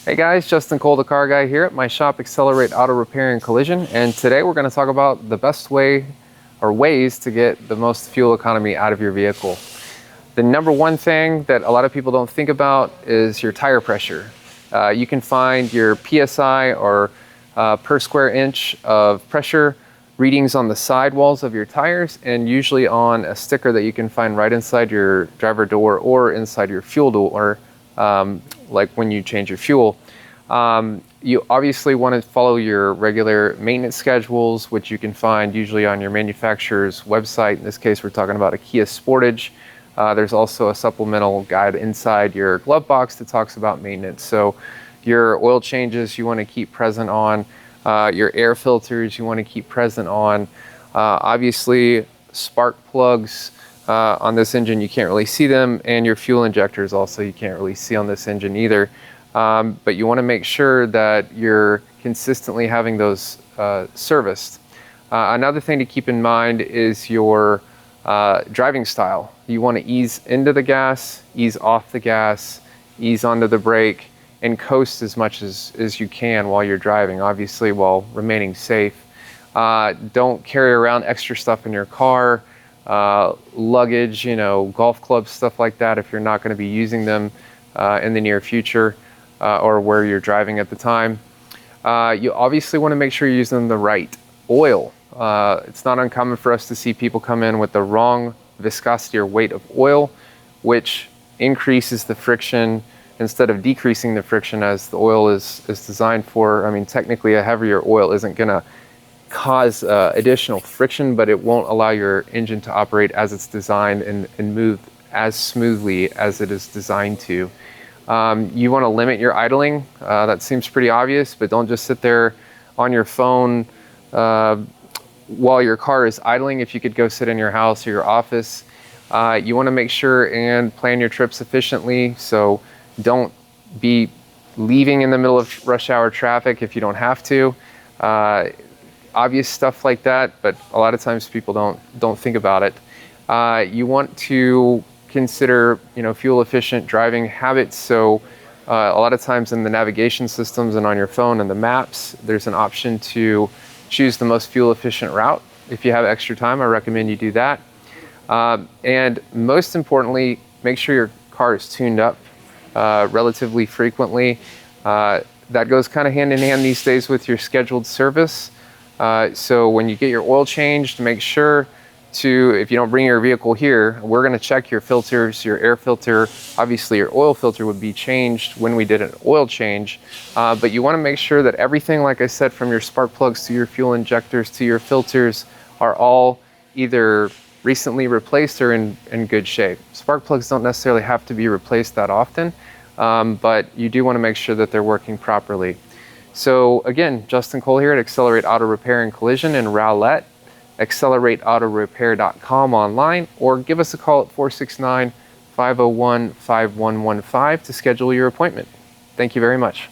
Hey guys, Justin Cole, the car guy here at my shop, Accelerate Auto Repair and Collision. And today we're going to talk about the best way or ways to get the most fuel economy out of your vehicle. The number one thing that a lot of people don't think about is your tire pressure. You can find your PSI or per square inch of pressure readings on the sidewalls of your tires, and usually on a sticker that you can find right inside your driver door or inside your fuel door, like when you change your fuel. You obviously want to follow your regular maintenance schedules, which you can find usually on your manufacturer's website. In this case, we're talking about a Kia Sportage. There's also a supplemental guide inside your glove box that talks about maintenance. So your oil changes you want to keep present on, your air filters you want to keep present on. Obviously, spark plugs on this engine, you can't really see them, and your fuel injectors also you can't really see on this engine either. But you want to make sure that you're consistently having those serviced. Another thing to keep in mind is your driving style. You want to ease into the gas, ease off the gas, ease onto the brake, and coast as much as you can while you're driving, obviously while remaining safe. Don't carry around extra stuff in your car, luggage, golf clubs, stuff like that if you're not going to be using them in the near future or where you're driving at the time. You obviously want to make sure you're using the right oil. It's not uncommon for us to see people come in with the wrong viscosity or weight of oil, which increases the friction instead of decreasing the friction as the oil is designed for. I mean, technically a heavier oil isn't going to cause additional friction, but it won't allow your engine to operate as it's designed and move as smoothly as it is designed to. You want to limit your idling. That seems pretty obvious, but don't just sit there on your phone while your car is idling. If you could go sit in your house or your office. You want to make sure and plan your trips efficiently, so don't be leaving in the middle of rush hour traffic if you don't have to. Obvious stuff like that, but a lot of times people don't think about it. You want to consider fuel efficient driving habits. So a lot of times in the navigation systems and on your phone and the maps, there's an option to choose the most fuel efficient route. If you have extra time, I recommend you do that. And most importantly, make sure your car is tuned up relatively frequently. That goes kind of hand in hand these days with your scheduled service. So when you get your oil changed, make sure to, if you don't bring your vehicle here, we're going to check your filters, your air filter. Obviously your oil filter would be changed when we did an oil change, but you want to make sure that everything, like I said, from your spark plugs to your fuel injectors to your filters are all either recently replaced or in good shape. Spark plugs don't necessarily have to be replaced that often, but you do want to make sure that they're working properly. So again, Justin Cole here at Accelerate Auto Repair and Collision in Rowlett, accelerateautorepair.com online, or give us a call at 469-501-5115 to schedule your appointment. Thank you very much.